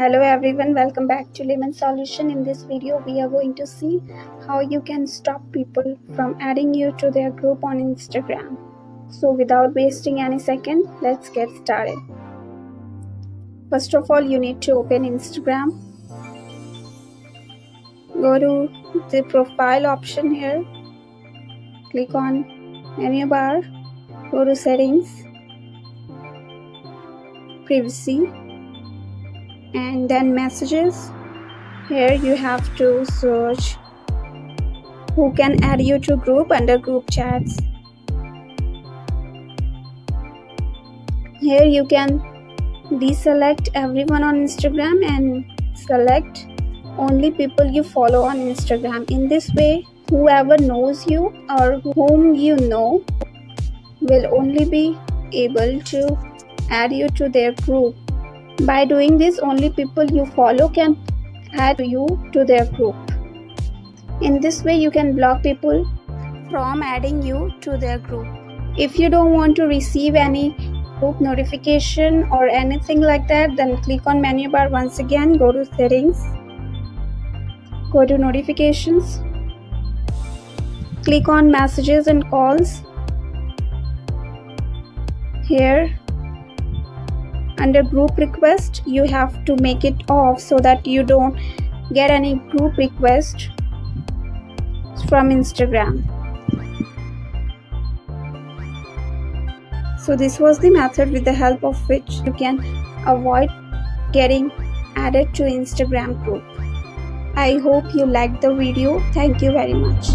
Hello everyone, welcome back to Lemon Solution. In this video, we are going to see how you can stop people from adding you to their group on Instagram. So without wasting any second, let's get started. First of all, you need to open Instagram. Go to the profile option here. Click on menu bar. Go to settings, privacy, and then messages. Here you have to search who can add you to group under group chats. Here you can deselect everyone on Instagram and select only people you follow on Instagram. In this way, whoever knows you or whom you know will only be able to add you to their group. By doing this, only people you follow can add you to their group. In this way, you can block people from adding you to their group. If you don't want to receive any group notification or anything like that, then click on menu bar once again, go to settings, go to notifications, click on messages and calls. Here under group request, you have to make it off so that you don't get any group request from Instagram. So this was the method with the help of which you can avoid getting added to Instagram group. I hope you liked the video. Thank you very much.